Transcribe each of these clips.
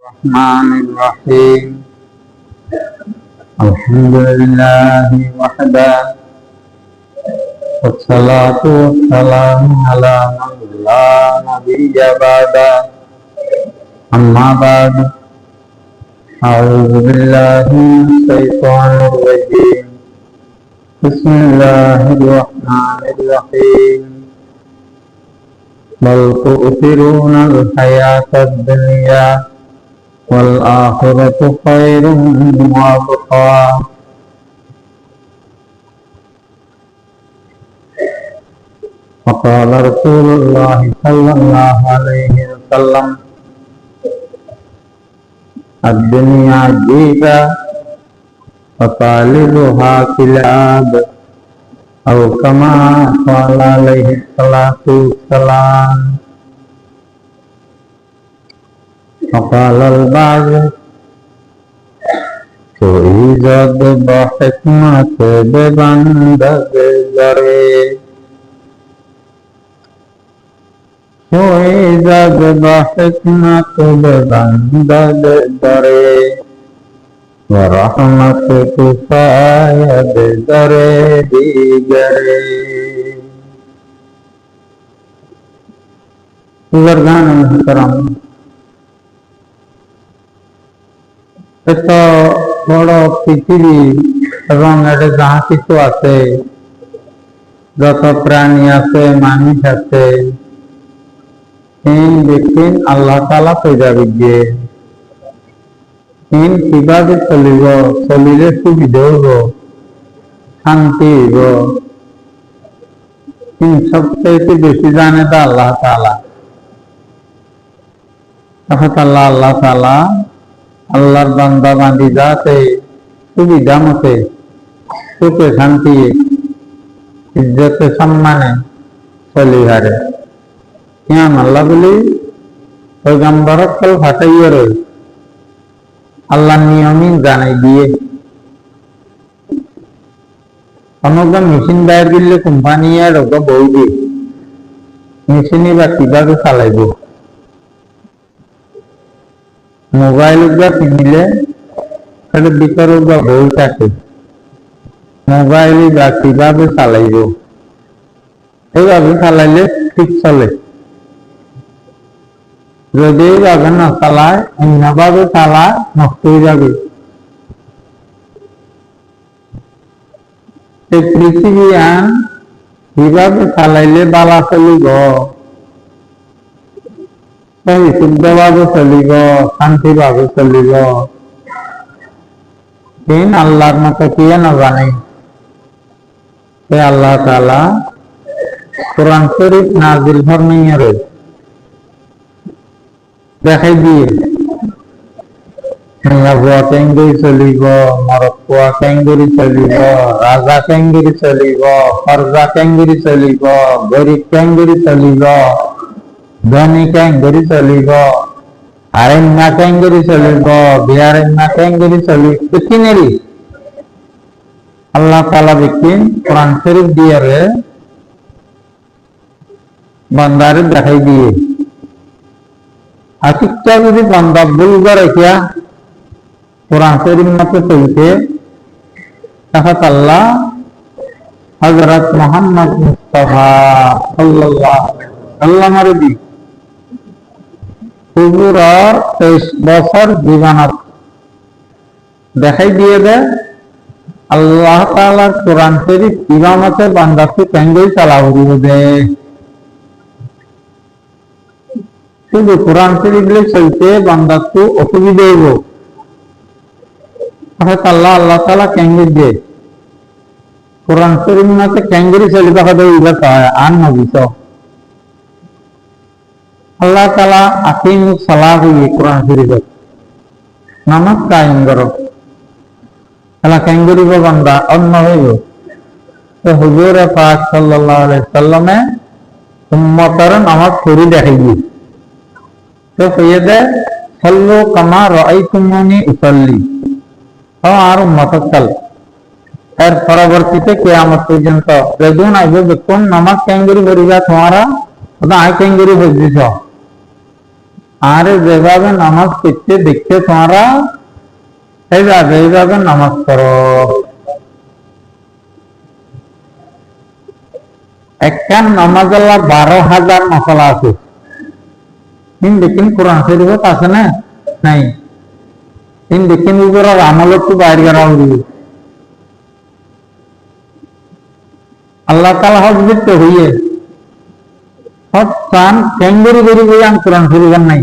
الرحمن الرحيم الحمد لله وحده والصلاة والسلام على من لا نبي بعده أما بعد أعوذ بالله من الشيطان الرجيم بسم الله الرحمن الرحيم بل تؤثرون الحياة الدنيا والآخرة خير وأبقى وقال رسول الله صلى الله عليه وسلم الدنيا جيدة وطالبها كلاب أو كما قال عليه الصلاة والسلام وقال البعض تعيذ بحكمة ببندق زري تعيذ بحكمة ببندق زري ورحمة كفاية بزري بجري بزرگان محترم এত বড় পৃথিবী এবং এটা যাহা কিছু আছে, যত প্রাণী আছে, মানুষ আছে, দেখছেন আল্লাহ তাআলা পয়দা বিদ্যে কিভাবে চলিব, চলিলে সুবিধা হইব, শান্তি হইব, সবচেয়ে বেশি জানে তো আল্লাহ তাআলা। আল্লাহ তাআলা আল্লাহর বান্দা বান্দি যাতে সুবিধা মতে সুখে শান্তি ইজ্জতে সম্মানে চলি হারে আল্লাহ বলি পয়গম্বরক কল ফাটাইয়ে রই আল্লাহ নিয়মিন জানাই দিয়ে অনগ মেশিন বাইর দিলে কোম্পানি আর বই দিয়ে মেশিনই বা কিভাবে চালাইব, মোবাইল কিনলে সেটার ভিতরে বই থাকে, মোবাইল বা কিভাবে চালাইব, এইভাবে চালাইলে ঠিক চলে। যদি এইভাবে না চালায়, অন্যভাবে চালায়, নষ্ট হয়ে যাবে। পৃথিবী আন কিভাবে চালাইলে বালা চলিব, শুদ্ধভাবে চলিব, শান্তিভাবে চলিব, আল্লাহর মতো কি না জানে। আল্লাহ তাআলা কোরআন শরীফ নাজিল ফরমাইয়া দেখাই দিয়ে বুয়া কেঙ্গুরি চলিব, মরদ কুয়া কেঙ্গুরি চলিব, রাজা কেঙ্গুরি চলিব, ফরজা কেঙ্গুরি চলিব, গরিব কেঙ্গুরি চলিব, ধনী কেঙ্গুরি চলিব, আরেন্না কেঙ্গুরি চলিব, বিহারেন্না কেঙ্গুরি চলিব, কিনেরি আল্লাহ তাআলা বিকিন কোরআন শরীফ দিয়ে বান্দারে দেখাই দিয়ে আশিকটা যদি বান্দা ভুল করে কিয়া কোরআন শরীফ মতো চলতে তখন আল্লাহ হযরত মুহাম্মদ মুস্তাফা সাল্লাল্লাহু আলাইহি ওয়াসাল্লাম হুজুরের 23 বছর জীবনত দেখাই দিয়ে দেয় আল্লাহ তাআলার কোরআন শরীফ ইমামতে বান্দাকে কেঙ্গই চালাও দিবে। শুধু কোরআন শরীফ চলতে বান্দাকে অসুবিধা হইব, আল্লাহ তাআলা কেঙ্গি দিয়ে কোরআন শরীফ মতে কেঙ্গরি চলি আন নবীত আল্লাহ তাআলা আকিম সালাহ কোরআন শরীফ নামাজ কায়েম করো আল্লাহ কেঙ্গরি বান্দা অন্য হইব। তো হুজুর পাক সাল্লাল্লাহু আলাইহি সাল্লামে উম্মতের নামাজ পড়ি দেখাই দিয়ে তো কইয়ে দে সাল্লু কামা রাআইতুমুনি উসাল্লি, আর উম্মতক কাল এর পরবর্তীতে কিয়ামত পর্যন্ত যেদিন আইবে বেকুন নামাজ কেঙ্গরি করিবা তোমারা আই কেঙ্গরি হইছ আর যেভাবে নামাজ পড়তে দেখতে তোমরা এইভাবে নামাজ পড়ো। একখান নামাজ আল্লাহ 12,000 মশলা আছে, কিন্তু কোরআন শরীফত আছে না নাই, কিন্তু আমল একটু বাইরে করা হবে। আল্লাহ তাআলা হজরত হইয়ে সব চান কেঙ্গুরি করি বইয়ান কোরআন শরীফের নাই।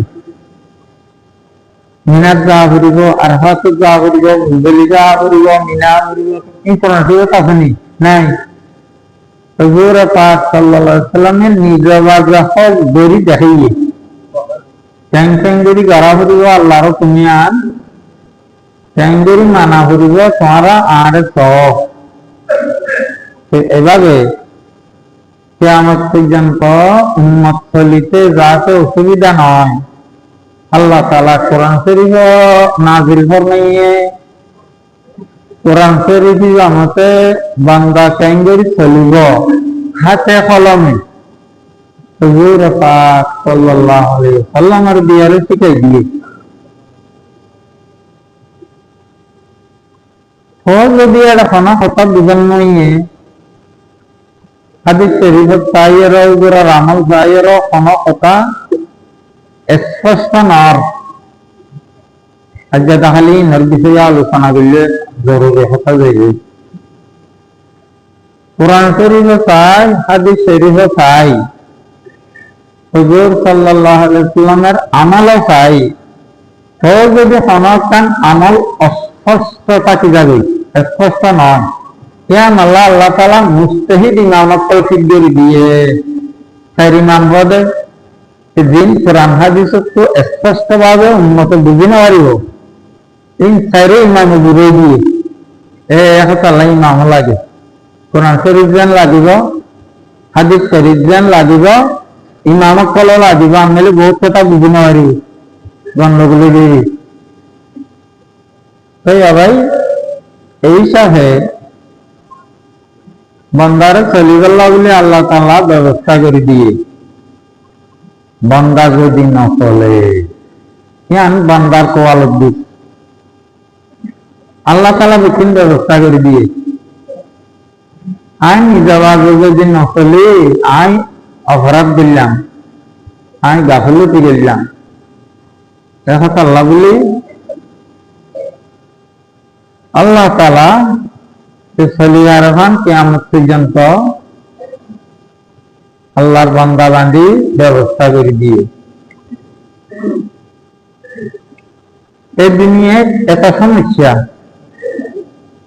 মিনার যা করিব, আরফাত যা করিব, মুজলি যা করিব, মিনা করিব, এই কোরআন শরীফত আছে নি নাই। হুজুর পাক সাল্লাল্লাহু আলাইহি সাল্লামের নিজবাজা সব গরি দেখাইয়ে টেঙ্গুরি গড়া করিব আল্লাহর তুমি আন টেঙ্গুরি মানা করিব তোমারা আর সব। এভাবে কিয়ামত পর্যন্ত উম্মত চলিতে যাতে অসুবিধা নয়, আল্লাহ তাআলা কোরআন শরীফ নাযিল ফরমাইয়ে কোরআন শরীফ আমতে বান্দা কেঙ্গুরি চলিব হাতে কলমে। হুজুর পাক সাল্লাল্লাহু আলাইহি সাল্লামের দিয়ারে শিখাই দিয়ে যদি এটা কথা বুঝান নইয়ে হাদিস শরীফত চাইয়েরও ওগুলোর আমল চাইয়েরও কোনো কথা স্পষ্ট নর। আজ তাহলে ইনার বিষয়ে আলোচনা করলে জরুরি কথা যাইবে। কোরআন শরীফ চাই, হাদিস শরীফ চাই, হুজুর সাল্লাল্লাহু আলাইহি সাল্লামের আমলও চাই। তো যদি সনাতন আমল অস্পষ্ট থাকি যাবে, স্পষ্ট নয়, আল্লাহ তাআলা মুস্তাহিদ ইমামত তৌফিক দিয়ে তার ইমাম পদে দিন কোরআন হাদিস তো স্পষ্ট ভাবে উন্নত বুঝি না পারিব। এই চাইরে ইমাম বুঝে দিয়ে আল্লাহ ইমাম লাগে, কোরআন শরীফ যেন লাগিব, হাদিস শরীফ যেন লাগিব, ইমামক কল লাগিব, আমি বহুত কথা বুঝি না পারিব গন্ডগুলি দিয়ে। তাই ভাই এই সাথে বন্দারে চলিগল্লা বলে আল্লাহ তাআলা ব্যবস্থা করে দিয়ে বন্দা যদি না চলে ইয়ান বন্দার কোয়ালত দিক আল্লাহ তাআলা বিকিন ব্যবস্থা করে দিয়ে আই নিজবাজ যদি না চলি আই অপরাধ দিলাম, আই গাফিলতি করলাম, দেখা আল্লাহ বলি আল্লাহ তাআলা চলিয়ার হন কিয়ামত পর্যন্ত আল্লাহর বান্দা বান্দি ব্যবস্থা করে দিয়ে। এই দুনিয়ায় এত সমস্যা,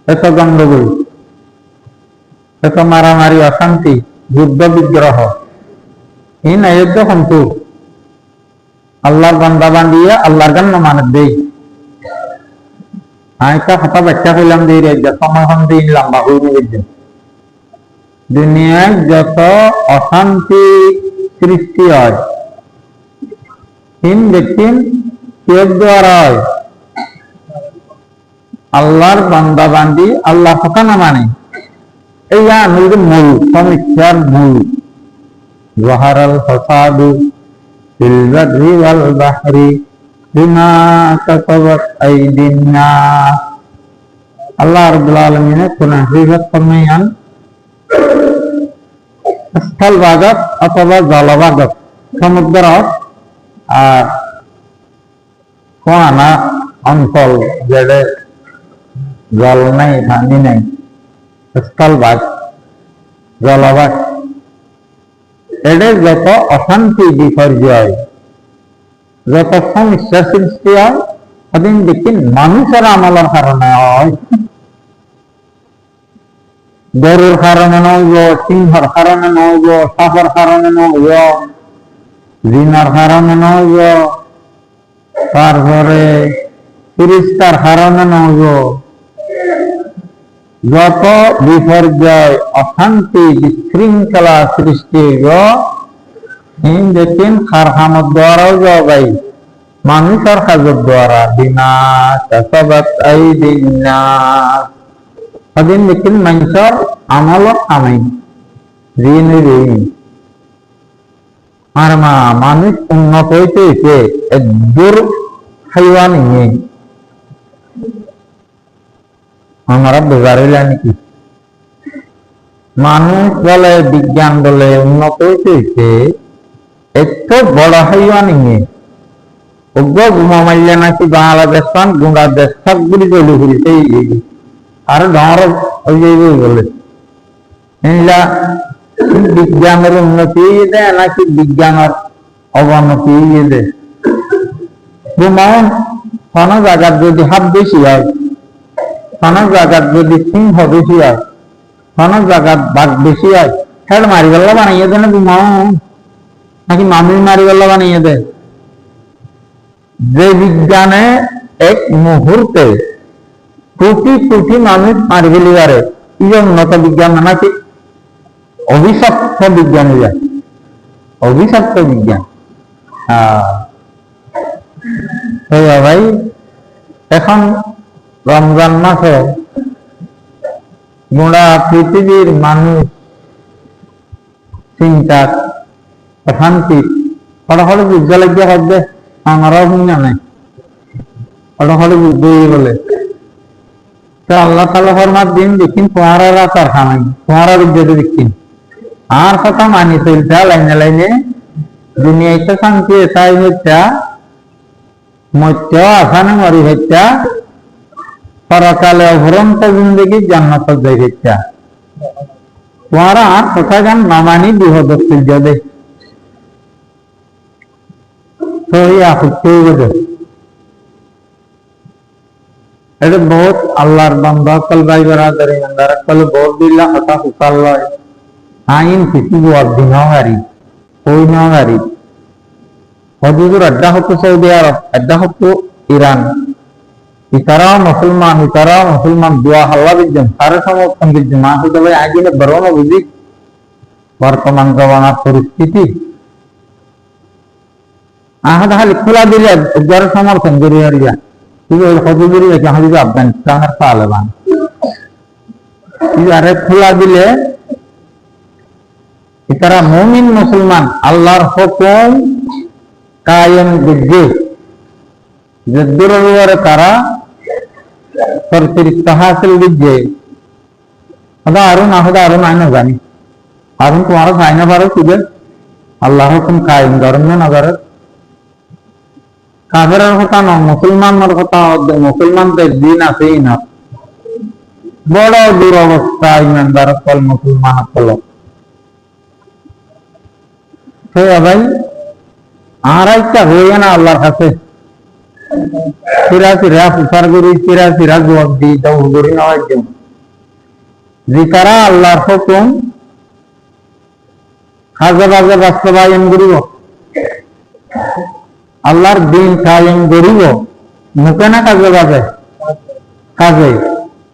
এত গন্ডগোল, এত মারামারি, অশান্তি, যুদ্ধ বিগ্রহ, এই না এর যখন তো আল্লাহর বান্দা বান্দিয়া আল্লাহর গান মানত দেই। একটা কথা ব্যাখ্যা করলাম দিয়ে সময় দিন লম্বা হয়ে গেছে। দুনিয়ায় যত অশান্তি সৃষ্টি হয় দেখছেন কেউ দ্বারা হয় আল্লাহর বান্দা বান্দি আল্লাহ কথা না মানে। এই মূল সমস্যার মূল জহারাল ফাসাদু ফিল বাররি ওয়াল বাহরি বিমা কাসাবাত আইদিন নাস। আল্লাহ রাব্বুল আলামিন কোরআন শরীফে ফরমায়ান স্থল ভাগত অথবা জলভাগত সমুদ্র আর কোয়ানা অঞ্চল যেটা জল নাই, পানি নাই, স্থলভাগ, জলভাগ, এদের যত অশান্তি বিপর্যয়, যত সমস্যা সৃষ্টি হয় সেদিন দেখি মানুষের আমলের কারণে হয়। গরুর কারণে নইব, সিংহর কারণে নইব, সাপের কারণে নইব, জিনার কারণে নইব, তারপরে ফিরিস্তার কারণে নইব। যত বিপর্যয়, অশান্তি, বিশৃঙ্খলা সৃষ্টি হইব দেখেন কারখানার দ্বারাও যাও ভাই, মানুষের কাজের দ্বারা বিমা কাসাবাত আইদিন নাস। সেদিন দেখেন মানুষের আমল কামাই ঋণ ঋণ আর মানুষ উন্নত হইতে হইতে দূর খাইওয়া নিয়ে আমরা বেজার হইলা নাকি? মানুষ বলে বিজ্ঞান বলে উন্নত হইতে হইতে একটু বড় হাইওয়া নিয়ে ঘুমা মারলে নাকি বাংলাদেশ গুঁড়া দেশ সবগুলি চলে ঘুরিতে আর ডর হয়ে যাইবে বলে বিজ্ঞানের উন্নতি দেয় নাকি বিজ্ঞানের অবনতি দেয়? কোন জায়গার যদি হাত বেশি হয়, কোন জায়গার যদি সিংহ বেশি হয়, কোন জায়গার বাঘ বেশি হয়, হেড মারিবেলা বানিয়ে দেয় না ঘুমাও নাকি মামি মারিবেলা বানিয়ে দেয়? যে বিজ্ঞানে এক মুহূর্তে কোটি কোটি মানুষ মারি ফেলি পারে, কি উন্নত বিজ্ঞান নাকি অভিশপ্ত বিজ্ঞান? অভিশপ্ত বিজ্ঞান। ভাই এখন রমজান মাসে গোটা পৃথিবীর মানুষ চিন্তা শান্তি ফটাফট বুঝতে লাগিয়ে হবে আমারও না নাই ফটাফট বুঝতে বলে আল্লাহ তালা ফরমার দিন দেখিন তোমারা তার খানাই তোমারা বিদ্যাতে দেখিন আর কথা মানি চলতে লাইনে লাইনে দুনিয়াতে শান্তি এটাই হত্যা মত্য আসানে মরি হত্যা পরকালে অভরন্ত জিন্দগি জান্নাত যাই হত্যা তোমারা আর কথা গান না মানি বিপদ দে তো আপত্তি গেছে। এটা বহুত আল্লাহর বান্দা কল ভাই বরাদর ইমানদার কল বহুত দিল্লা কথা হুকাল লয় আইন কিছু জবাব দিনাও হারি কই নাও হারি হজুর আড্ডা হতো সৌদি আরব আড্ডা হতো ইরান ইতারাও মুসলমান দোয়া হাল্লা বিজ্ঞান সারে সমর্থন বিজ্ঞান মা হতে ভাই আগে বড় না বুঝি বর্তমান জমানার পরিস্থিতি আহাদ হালি খোলা দিলে যারা সমর্থন করি হারিয়া আফগানিস্তানের তালেবান খোলা দিলে তারা মুমিন মুসলমান আল্লাহর হুকুম কায়েম বুঝে যদ্দুরে তারা সরচরিত হাসিল বুঝে আরুন আইন জানি আরুন তোমার খাই না পারো তুঝে আল্লাহর হুকুম কায়েম করেন না করে কাফেরের কথা না মুসলমানের কথা মুসলমানদের দিন আছেই না বড় দুরবস্থা ইমানদার ফল মুসলমান ফল ভাই আর একটা হয়ে না আল্লাহর কাছে চিরা প্রচার করি চিরা জবাব দিই দৌড় করি নেওয়ার জন্য যে তারা আল্লাহর হুকুম কাজে বাজে বাস্তবায়ন করিব আল্লাহর দিন কায়েম করিব মুখে না কাজে বাজে কাজে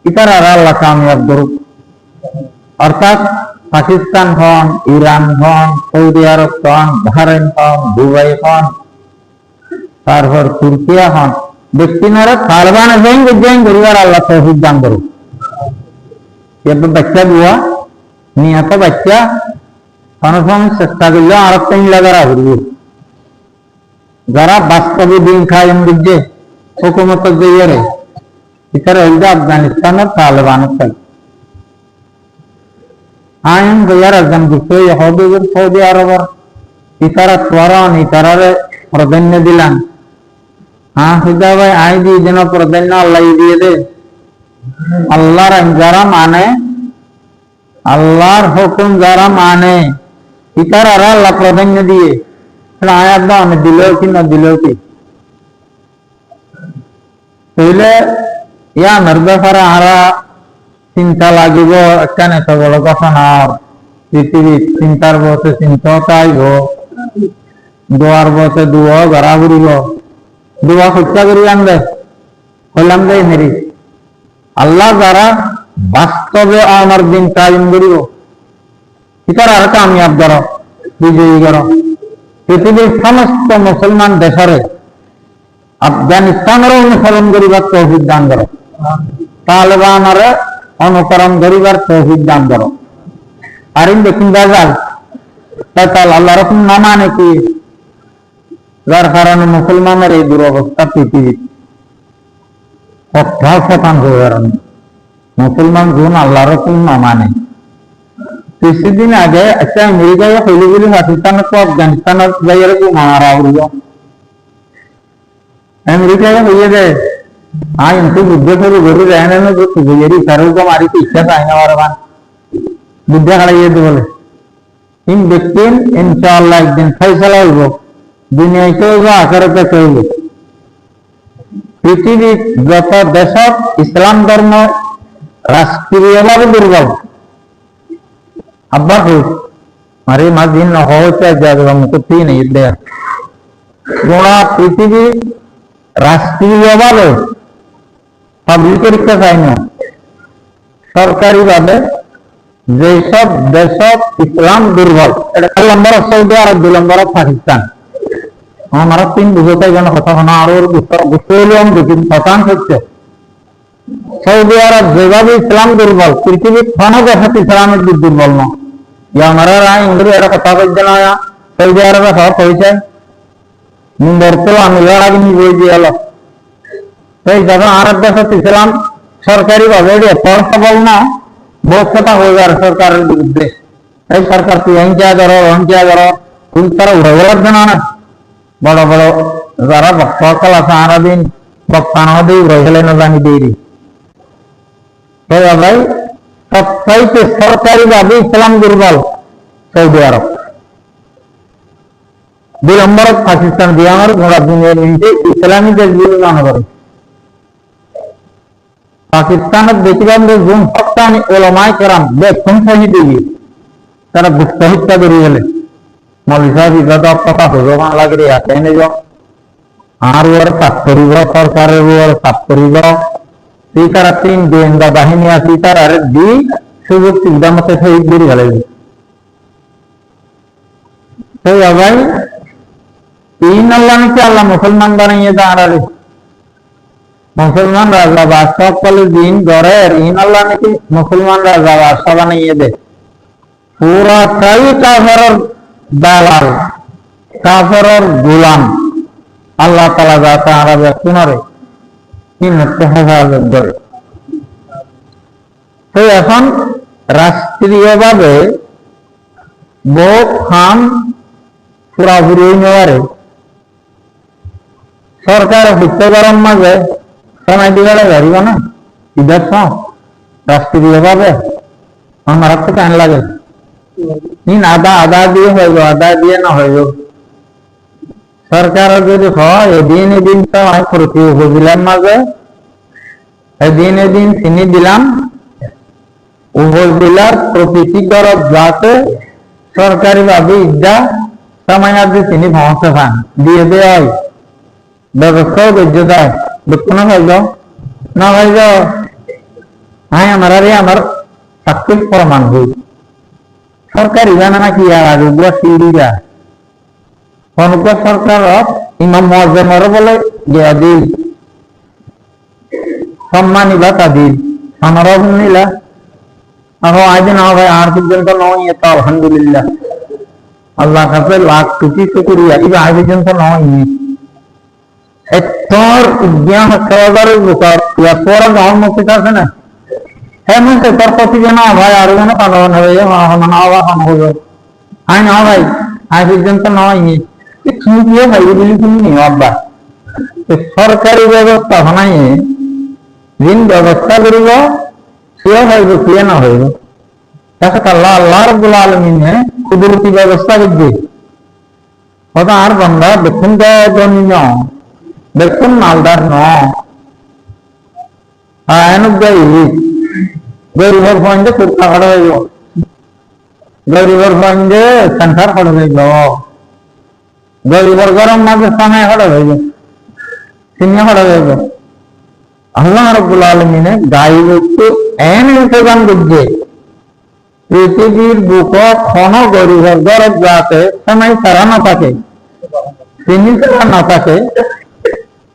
ইতার আর আল্লাহ কামিয়াব করুক অর্থাৎ পাকিস্তান হন ইরান হন সৌদি আরব হন বাহরাইন হন দুবাই হন তারপর তুর্কিয়া হন ব্যক্তিনারা তালেবান জয়েন করিবার আল্লাহ তৌফিক দান করুক এবার বাচ্চা দুয়া নিহত বাচ্চা কোনো সময় চেষ্টা করলে আর তিন লাগার ঘুরব যারা বাস্তবে দিন কায়েম দিচ্ছে হুকুমত দিয়ে ইতারা হইল আফগানিস্তানের তালেবানের চাই আইন গিয়ার একজন বিষয় সৌদি আরবের ইতারা ত্বরণ ইতারারে প্রাধান্য দিলাম হুদা ভাই আই দিয়ে যেন প্রাধান্য আল্লাহ দিয়ে দে আল্লাহর যারা মানে আল্লাহর হুকুম যারা মানে ইতারা আল্লাহ প্রাধান্য দিয়ে আয়াত দাও দিলেও কি না দিলেও কি তাহলে ইয়ার ব্যাপারে আরা চিন্তা লাগিব কেন এত বড় কথা না পৃথিবীর চিন্তার বসে চিন্তা চাইব দোয়ার বসে দুয়া ঘরা ঘুরিব দুয়া হত্যা করি আনবে হইলাম দে মেরি আল্লাহ যারা বাস্তবে আমার দিন কায়েম করিব ইতার আর কামিয়াব করো বিজয়ী করো পৃথিবীর সমস্ত মুসলমান দেশরে আফগানিস্তানের অনুসরণ করিবার তৌফিক দান করো তালেবানের অনুকরণ করিবার তৌফিক দান করো আর দেখুন বাজার তাহলে আল্লাহ রকম না মানে কি, যার কারণে মুসলমানের এই দুরবস্থা পৃথিবীর শতাংশ কারণে মুসলমান গুণ আল্লাহ রকম না মানে। কিছুদিন আগে একটা আমেরিকায় হইলি বলি পাকিস্তান তো আফগানিস্তানের যাইয়ে মারা উড়ল আমেরিকায় হইয়ে দেয় এমনি যুদ্ধ শুরু করে দেয় না বুঝেরি কারোকে মারি ইচ্ছা চাই না পারবা যুদ্ধ হারাইয়ে দে বলে ইন ব্যক্তিন ইনশাআল্লাহ একদিন ফয়সালা হইব, দুনিয়াতে হইব আখেরাতে হইব। পৃথিবীর যত দেশত ইসলাম ধর্ম রাষ্ট্রীয়ভাবে দুর্বল আব্বা হোক মারি মাদিন হচ্ছে যাবে মুক্তি নেই দেয় গোড়া পৃথিবী রাষ্ট্রীয়ভাবে পাবলিক পরীক্ষা চাই না, সরকারি ভাবে যেসব দেশত ইসলাম দুর্বল, এটা 1 নম্বর সৌদি আরব, 2 নম্বর পাকিস্তান। আমার 3 বুঝতে গেল কথা শোনা আরো বুঝলাম দেখুন শতাংশ হচ্ছে সৌদি আরব যেভাবে ইসলাম দুর্বল, পৃথিবীর কোনো দেশে ইসলামের দিক দুর্বল না। আমার ইংরেজি একটা কথা বলছে না সৌদি আরবে সব হয়েছে বর্তমান আমি আগে নিয়ে দিয়ে এলো এই যখন আরব দেশে ইসলাম সরকারি ভাবে সবল না, বহুত কথা হয়ে যায় সরকারের বিরুদ্ধে। এই সরকার তুই অঞ্চা ধরো তুমি তারা উড়ে লাগবে না, বড় বড় যারা সকল আছে আরাদিন বক্তানো দিয়ে উড়ে গেলে না জানি দিয়ে ভাই সবচাইতে সরকারি ভাবে ইসলাম দুর্বল সৌদি আরব, 2 নম্বর পাকিস্তান দিয়ে আমার গোড়া দুনিয়ার নিচে ইসলামী দেশগুলি মনে করে। পাকিস্তানের বেশিরভাগ গুণ সপ্তাহে ওলামায়ে কেরাম দেখুন শহীদ দিয়ে তারা গুপ্ত হত্যা করে গেলে মৌলী সাহেব ইবাদত কথা ভগবান লাগে আছে এনে যাও আর ওর কাজ করিব, সরকারের ওর কাজ করিব, সেই তারা 3 গোয়েন্দা বাহিনী আছে তার আর দি সুযোগ সুবিধা মতো শহীদ করে গেলে সেই ভাই 3 আল্লাহ নাকি আল্লাহ মুসলমান বানিয়ে দাঁড়ালে মুসলমান রাজা বাদশাহ দিন ঘরের আল্লাহ নাকি মুসলমান রাজা বাদশাহ বানিয়ে দে পুরাটাই কাফেরের দালাল, কাফেরের গোলাম। আল্লাহ তাআলা যা তারা শুনারে হেফাজত করে। তো এখন রাষ্ট্রীয়ভাবে বহু খান পুরাপুরি নেওয়ারে সরকার হত্যা করার মাঝে সময় দিবে গাড়িব না ঈদের সব রাষ্ট্রীয় ভাবে আমার তো টাইম লাগে আদা দিয়ে হইব, আদা দিয়ে না হইব। সরকার যদি হয় এদিন তো প্রতি উপজেলার মাঝে এদিন চিনি দিলাম, উপজেলার প্রতিটি গরব যাতে সরকারি ভাবে ঈদা সময় দিয়ে চিনি পৌঁছে পান দিয়ে দেওয়া হয় ব্যবস্থাও বেঁচে যায় দেখুন ভাইব না ভাইব হ্যাঁ আমার চাকরির প্রমাণ হই সরকারি জানা নাকি আর আগে সিঁড়িরা অনুগ্রহ সরকার ইমাম মুয়াজ্জিমের বলে দেয়া দিল সম্মানী বাতা দিল আমার নিলা আহ আজ না ভাই আর পর্যন্ত নয় তো আলহামদুলিল্লাহ আল্লাহ কাছে লাখ কোটি শুকরিয়া এটা আজ পর্যন্ত নয় তোর জ্ঞান সহকারের উপর পর গাঁর মুক্তি আছে না হ্যাঁ মুখে তোর প্রতি না ভাই আর যেন পালন হবে আই না ভাই আজ পর্যন্ত নয় ঠিকই ভাই বলি তুমি আব্বা সরকারি ব্যবস্থা বানাই ঋণ ব্যবস্থা করিব সেও হইব কিয়ে না হইব তাকে আল্লাহ আল্লাহ রাব্বুল আলামিনে কুদরতি ব্যবস্থা করবে কথা আর বান্দা দেখুন ধনী ন দেখুন মালদার ন গরিবর ফন্ডে কুর্তা খড় হইব, গরিবর ফন্ডে সংসার খড় হইব, গরিবর গরম মাঝে সময় খড় হইব, সিনে খড় হইব। আল্লাহ রাব্বুল আলামিনে গাইব এন ইন্তজাম করছে পৃথিবীর বুক কোন গরিবর গরব যাতে সময় ছাড়া না থাকে, চিনি ছাড়া না থাকে,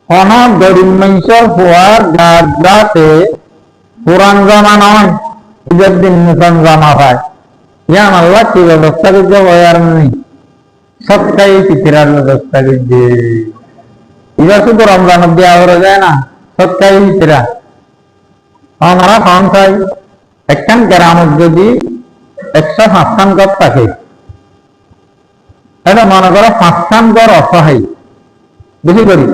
কোন গরিব মানুষের হওয়ার যাতে পুরান জামা নয় ঈদের দিন নতুন জামা পায় ইয়ান আল্লাহ কি ব্যবস্থা করছে আর নেই সবটাই ফিতরার ব্যবস্থা করছে এবার শুধু রমজান অব্দি আওয়ার যায় না সবটাই ফিতরা আমরা খান চাই একখান গ্রামত যদি 105 খান ঘর থাকে এটা মনে করো 5 খান ঘর অসহায় বেশি করি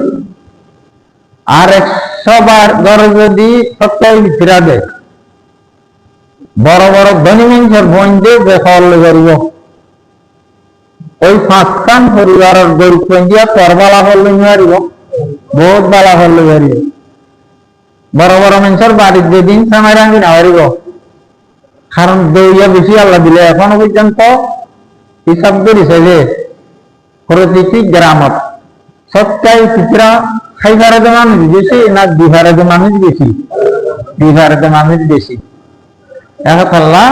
আর 100 ঘর যদি সবটাই ফিরা দেয় বড় বড় ধনী মানুষের বন্ধে বেফল করিব ওই 5 খান পরিবারের গরিব পঞ্জিয়া তরবালা হলে মারিব বহুত বালা হলে মারিব বড় বড় মানুষের বাড়ির যেদিন সামাই রাঙ্গি না মারিব কারণ দইয়া বেশি আল্লাহ দিলে এখনো পর্যন্ত হিসাব করেছে যে প্রতিটি গ্রামত সবটাই চিত্রা খাইবারে মানুষ বেশি না বিহারে মানুষ বেশি বিহারে মানুষ বেশি আল্লাহ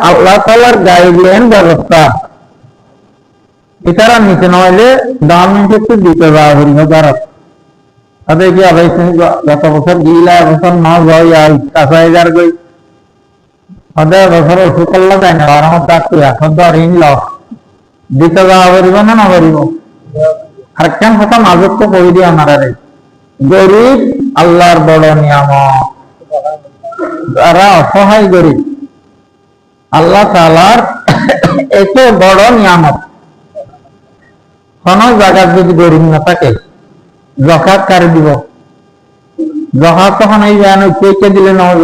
আল্লাহ তাআলার গাইডলাইন ব্যবস্থা এটারা নিচে নইলে দাম একটু দিতে যাওয়া হরিণ দ্বারা তাদের কি আবার গত বছর গিলা বছর মাছ হয় আর কাঁচাই যার গই ওদের বছর ওষুধ করলে তাই না আর আমার ডাক্তার এখন তো ঋণ ল দিতে যাওয়া করিব না না করিব আর কেন কথা মাজত তো কই দিয়ে আমার গরিব আল্লাহর বড় নিয়ামত যারা অসহায় গরিব আল্লাহ তাআলার এত বড় নিয়ামত কোন জায়গায় যদি গরিব না থাকে যাকাত কারে দিব যাকাত তখন এই জানো কে দিলে নহব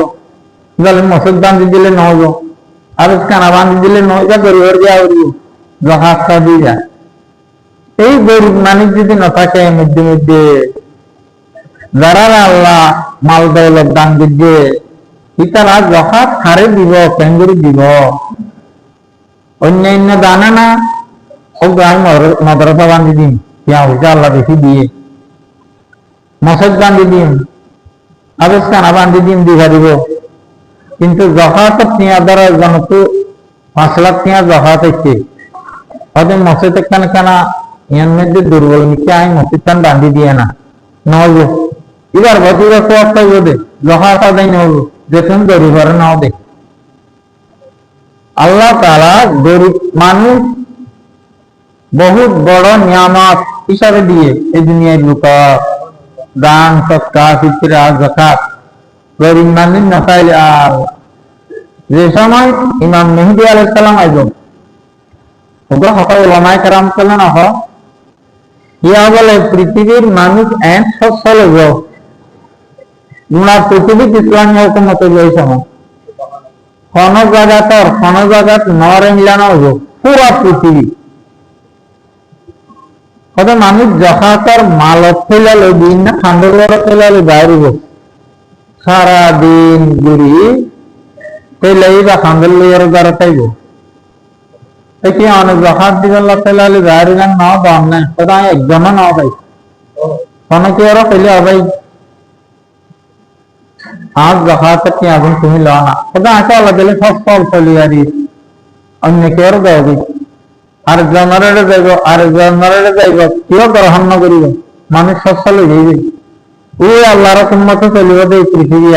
গলে মসজিদ বান্ধি দিলে নহব আর কানা বান্ধি দিলে নহব গরিবের দেওয়া হইব যাকাতটা দিয়া এই গরিব মানুষ যদি না থাকে মধ্যে মধ্যে যারা আল্লাহ মাল দৌলত দান দিবে ইতারা যাকাত কারে দিব কেঙ্গুরি দিব অন্যান্য দানা না ও গান মাদ্রাসা বান্ধি দিন ইয়া হইছে আল্লাহ বেশি দিয়ে মসজিদ বান্ধি দিন আবেশ কানা বান্ধি দিন দিঘা দিব কিন্তু যাকাত নিয়া দ্বারা জনতো 5 লাখ নিয়া যাকাত হচ্ছে ওদের মসজিদ কানা কানা ইয়ার মধ্যে দুর্বল নিচে আই মসজিদ কান বান্ধি দিয়ে না নহব এবার বছর তো একটা বলে যাকাত আদায় নহব যেখান গরিবের নাও দেখ আল্লাহ তাআলা গরিব মানুষ বহুত বড় নিয়ামত হিসাবে দিয়ে এই দুনিয়ার লোক দান সৎকার ফিতরা যাকাত গরিব মানুষ না চাইলে আর যে সময় ইমাম মেহেদী আলাইহিস সালাম আইব ওগো হকাল ওলামায়ে কেরাম করলেন আহ ইয়া বলে পৃথিবীর মানুষ এন সচ্ছল হইব উনার পৃথিবীর ইসলামী হুকুমত এই সময় কোন জায়গাত নরে মিলানো হইব পুরা পৃথিবী কত মানুষ যখাতর মালত ফেলালে দিন না খান্ডর ফেলালে বাইরে সারাদিন ঘুরি ফেলাই বা খান্ডর লইয়ার দ্বারা চাইব কি অনেক যখাত দিবেন ফেলালে বাইরে গান নাও দাম নাই কোথাও একজনও নাও পাই অনেকে ওরা ফেলে হবাই আজ যখাত কি আগুন তুমি ল না কোথাও আছে আল্লাহ দিলে সব ফল ফলিয়ারি অন্য কেউ দেওয়া আর জনরে যাইব কেউ গ্রহণ ন করিব মানুষ সচ্ছল হইবে ওই আল্লাহর উম্মতে চলিব দে পৃথিবী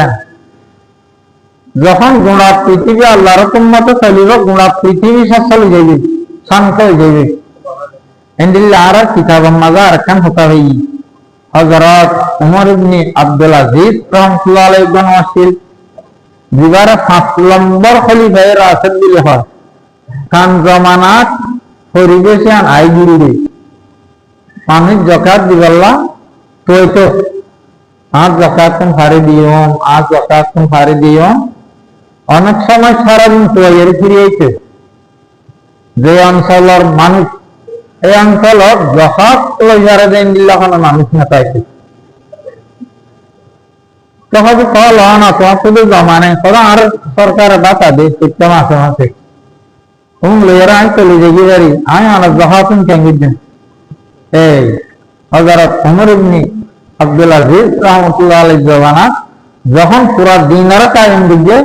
যখন গুণা পৃথিবী আল্লাহর উম্মতে চলিব গুণা পৃথিবী সচ্ছল হয়ে যাইবে শান্ত হয়ে যাইবে এন্দিল্লা আর কিতাবের মাঝে আর একখান হতা হই হযরত উমর ইবনে আব্দুল আজিজ রাহমাতুল্লাহ আলাইহি আসছিল দিবারে 5 নম্বর খলিফায়ে রাশিদ দিলে হয় কান জমানাত পরিবেশে আই গুরুরে মানুষ যাকাত দিবাল্লা তো আজ যাকাত তুমি ফারে দিও আজ যাকাত তুমি ফারে দিও অনেক সময় সারাদিন তৈরি ফিরিয়েছে যে অঞ্চলের মানুষ এই অঞ্চলত যাকাত লইয়ারে দেন দিল্লা কোনো মানুষ না পাইছে তখন কল না তো শুধু জমানে তখন আর সরকার বাতা দে সিস্টেম আছে মাসে লইয়ারা আমি চলে যাই বাড়ি আমি অনেক যাকাতুন কেঙ্গি দেন এই হযরত উমর ইবনে আব্দুল আজিজ রাহমাতুল্লাহ আলাইহি জামানাত যখন পুরা দিনের কায়েম দিবে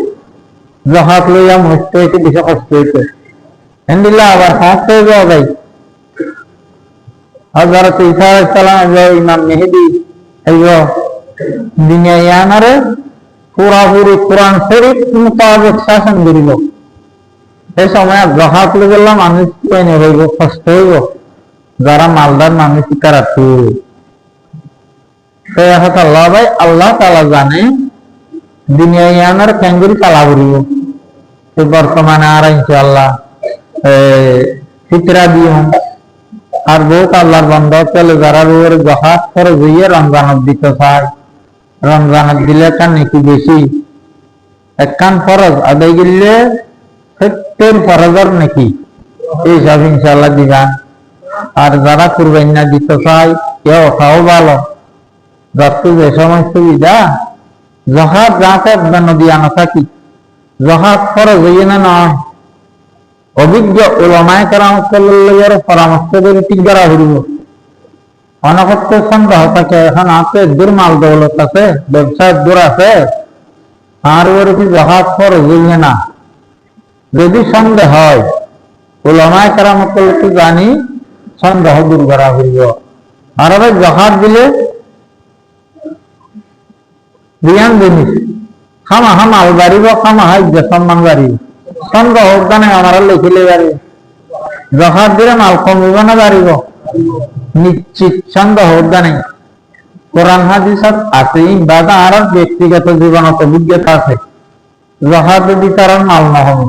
যাকাত লইয়া মুস্তে হইতে বেশি কষ্ট হইতে এন্দিল্লা আবার হাসতে যাওয়া যায় হযরত ঈসা আলাইহিস সালাম ইমাম মেহেদী আইয়ো দুনিয়ায়ানারে পুরাপুরি কোরআন শরীফ মোতাবেক শাসন করিল এই সময় জহাত গেলে মানুষ হইব, কষ্ট হইব, যারা মালদার মানুষ রাখি আল্লাহ ভাই আল্লাহ তালা জানে দুনিয়ার ক্যাঙ্গুরি তালা করিব বর্তমানে আর ইনশাআল্লাহ ফিতরা দিও আর বহুত আল্লাহর বন্ধ চলে যারা জহাত খরচ হইয়ে রমজানত দিতে চায়, রমজানত দিলে কান নাকি বেশি একখান ফরজ আদায় গেলে 70 ফরজের নাকি এইসব ইনশাআল্লাহ দিবান। আর যারা কুরবানি দিতে চায় কেউ খাও ভালো যত যে সময় সুবিধা জহাত যাতে নদী আনা থাকি জহাত ফরজ হইয়ে না নয় অভিজ্ঞ ওলামায়ে কেরামের পরামর্শ করে ঠিক করা হইব। অনকত্য সন্দেহ থাকে এখন আছে দূর মাল দৌলত আছে ব্যবসায় দূর আছে আর ওর কি জহাত ফরজ হইবে না যদি সন্দেহ হয় ওলামায়ে কেরামকে জানি সন্দেহ দূর করা হইব। আর জহাত দিলে রিয়ান জিনিস খামাহা মাল বাড়িব খামাহা সম্মান বাড়িব সন্দেহ গানে আমার লিখিলে বাড়িব জহাত দিলে মাল কমিব না বাড়িব নিশ্চিত সন্দেহ গানে। কোরআন হাদিসত আছে বাদা আর ব্যক্তিগত জীবনত অভিজ্ঞতা আছে জহাত বিতরণ মাল নহব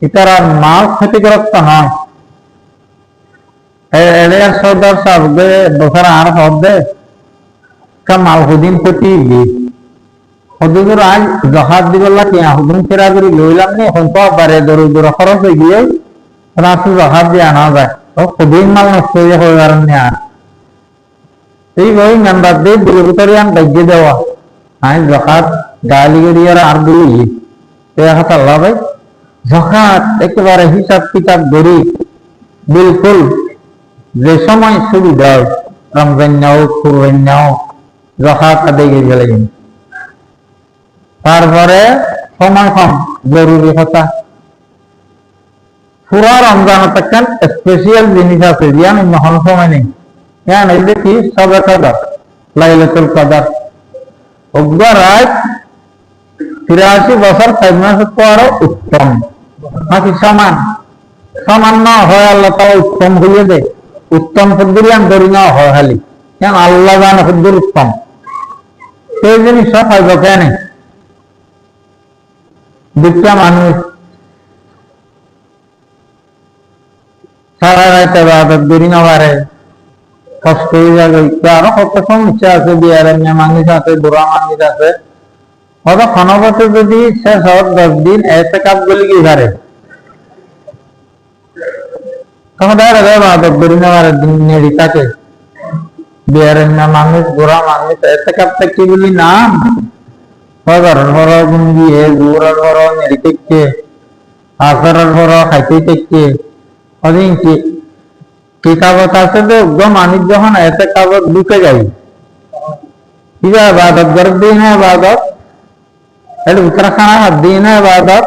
ইতার আর মাল ক্ষতিগ্রস্ত নয় এর সদর সাহেবকে বছর আর হবে মাল হুদিন ক্ষতি হদুর আজ জহাত দিবলা কি হুদিন ফেরা করে লইলাম নি এখন তো বারে দৌড় দৌড় খরচ হয়ে গিয়ে রাতে জহাত দিয়ে আনা যায় ও হুদিন মাল নষ্ট হয়ে হয়ে কারণে আর এইভাবে মেম্বার দিয়ে দূরতরে আন দায়িত্ব দেওয়া আই জহাত গালি গড়িয়ার আর দিলি হাত আল্লাহ ভাই জহাত একেবারে হিসাব কিতাব ধরি বিলকুল যে সময় সুবিধা রমজান নাও কুরবানি নাও জহাত আদায় করে গেলেন। তারপরে সময় কম জরুরি কথা পুরা রমজান থাকেন স্পেশাল জিনিস আছে যেন নহন সময় নেই কেন এই দেখি সবে কদর লাইলাতুল কদর রাত 83 বছর 5 মাস পর উত্তম নাকি সমান সমান না হয় আল্লাহ তাআলা উত্তম হইয়ে দে উত্তম পদ্ধতি আন ধরি না হয় খালি কেন আল্লাহ জানে পদ্ধতি উত্তম সেই জিনিস সব হয় কেন দুটা মানুষ সারা রাতে ইবাদত করি না পারে কষ্ট হয়ে যাবে আরো কত সমস্যা আছে বিয়ার মানুষ আছে বুড়া মানুষ আছে অত ক্ষণবত যদি শেষ হওয়ার 10 দিন এতে কাপ গলি কি পারে তখন দেখা যাবে ইবাদত করি না পারে নেড়ি থাকে বিয়ার মানুষ বুড়া মানুষ এতে কাপটা কি বলি নাম ফজরের পর গুঙ্গি জোরের পর নেড়ি থেকে আসরের পর খাইতে থেকে অদিন কি কিতাবত আছে তো মানুষ যখন এতে কাবত ঢুকে যাই কিবা ইবাদত গরব দিই না ইবাদত এটা উত্তরাখানা হাত দিই না ইবাদত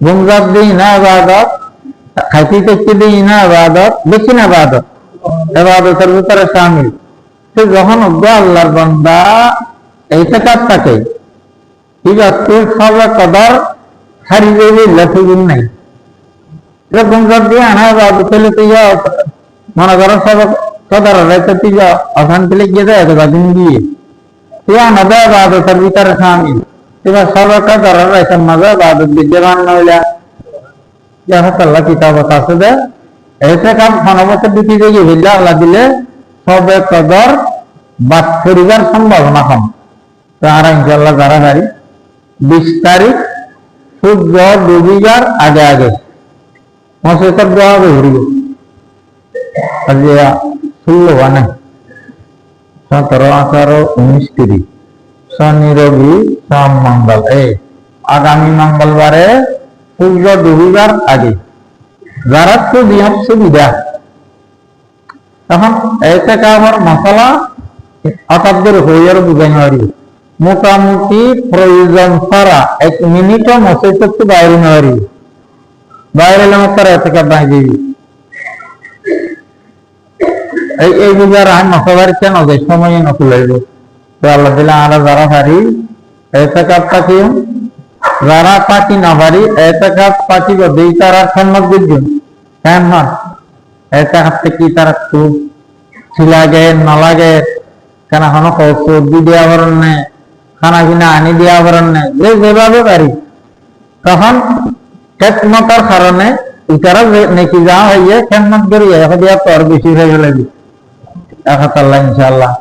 গুমজাত দিই না ইবাদত খাইতে থেকে দিই না ইবাদত বেশি না ইবাদত ইবাদতের ভিতরে শামিল তো যখন আল্লাহর বান্দা এইটা কাজ থাকে সবে কদর হারিয়ে যাবে লেখুন নাই গুমজাত দিয়ে আনা ইবাদত পেলে তুই মনে করো সব কদর রাইতে তুই অশান্তি লেগে যায় দিন দিয়ে তুই আনাদা ইবাদতের ভিতরে শামিল এবার সব কদর রাইতে মজা ইবাদত বিদ্যমান নইলা আল্লাহ কিতাবত আছে দে এতে কাম ক্ষণবছর দিতে গিয়ে হিল্লা আল্লাহ দিলে সবে কদর বাদ করিবার সম্ভাবনা কম তারা ইনশাআল্লাহ যারা গাড়ি 20 তারিখ সূর্য ডুবিবার আগে আগে মসজিদের দোয়া ঘুরিব 16 মানে 17, 18, 19, 30 শনি রবি সোম মঙ্গল আগামী মঙ্গলবারে সূর্য ডুবিবার আগে যারা তো নিয়ম সুবিধা তখন এতে কাবার মশলা আটাব্দর হইয়ার বুঝাই পারি মোটামুটি প্রয়োজন ছাড়া 1 মিনিটও মসজিদ থেকে বাইরে না পারি বাইরে এলে আমার তারা এতে কাপ বাই দিবি এই বুঝার আইন মশাবাড়ি কেন যায় সময় নকল হইব তো আল্লাহ দিলে আমরা যারা পারি এতে কাপটা কি যারা পাটি না পারি এতেকাত পাটি বদেই তারা খেদমত করছেন কেন না এতেকাতে কি তারা খুব লাগে না লাগে কেন এখনো সর্দি দেওয়া বরণ নেই খানা পিনা আনি দেওয়া বরণ নেই যেভাবে পারি তখন খেদমতের কারণে ইতারা নাকি যা হইয়ে খেদমত করি এখন দিয়া তোর বেশি হয়ে গেলে আল্লাহ ইনশাআল্লাহ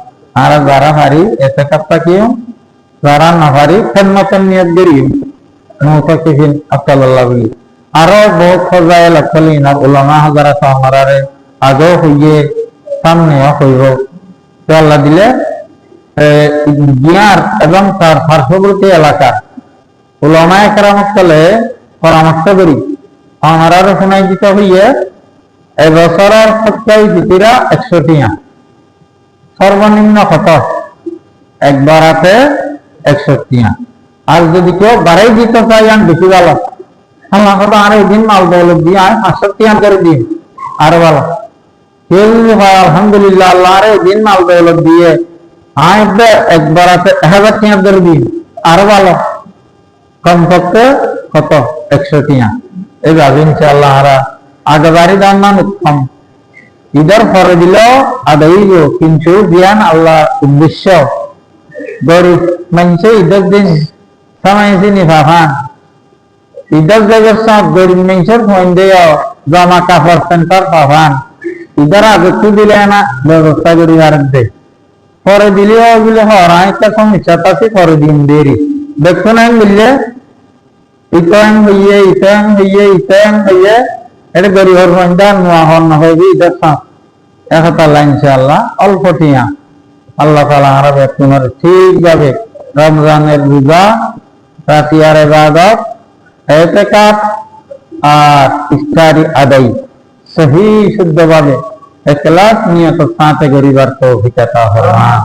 আর যারা পারি এতেকাত পাকিও যারা না পারি খেদমতের নিয়ত করি মুতাকিফিন আসাল্লাহ বলি আরো বহুত ফজাইল আছলিন আর উলামা যারা সামরারে আগেও হইয়ে সামনেও হইব তো আল্লাহ দিলে গিয়ার এবং তার পার্শ্ববর্তী এলাকার উলামা একরামত কলে পরামর্শ করি আমারা শোনাই দিতে হইয়ে এই বছরের সপ্তাহে জিতিরা 100 টিয়া সর্বনিম্ন কত একবার হাতে 100 টিয়া আর যদি কেউ বাড়াই দিতে চাই আমি বেশি ভালো আল্লাহ কথা আর একদিন মাল দৌলত দিয়ে আমি 500 টিয়া করে দিই আরো ভালো কেউ যদি হয় আলহামদুলিল্লাহ আল্লাহ আর একদিন মাল দৌলত দিয়ে আমি একবার হাতে 1000 টিয়া করে দিই আরো ভালো কমপক্ষে কত 100 টিয়া এইভাবে ইনশাআল্লাহ আর আগবাড়ি দান মান উত্তম ঈদের পরে দিলেও আদায় কিন্তু জ্ঞান আল্লাহ উদ্দেশ্য গরিব মানুষে ঈদের দিন সামাইছি নি ভাবান ঈদের জায়গার সব গরিব মানুষের ফোন দিয়ে জামা কাপড় সেন্টার পাবান ঈদের আগে তো দিলে না ব্যবস্থা করি আর দে পরে দিলেও বলে হরাই একটা সমস্যা আছে পরে দিন দেরি দেখছো না মিললে ইতাং হইয়ে এটা গরিবের মধ্যে নোয়া হন না হইবে ঈদের সাথ একতাল্লাহ ইনশাআল্লাহ অল্প টিয়া আল্লাহ তাআলা আরবে তোমার ঠিকভাবে রমজানের রোজা রাতিয়ার ইবাদত ইতিকাফ আর ইফতারি আদায় সহি শুদ্ধভাবে ইখলাস নিয়ত সাথে করিবার তৌফিক আতা ফরমান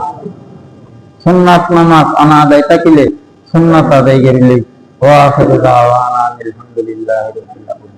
সুন্নাত নামাজ আনা আদায় থাকিলে সুন্নাত আদায় করিলে ওয়া আখিরু দাওয়ানা আলহামদুলিল্লাহি রাব্বিল আলামিন।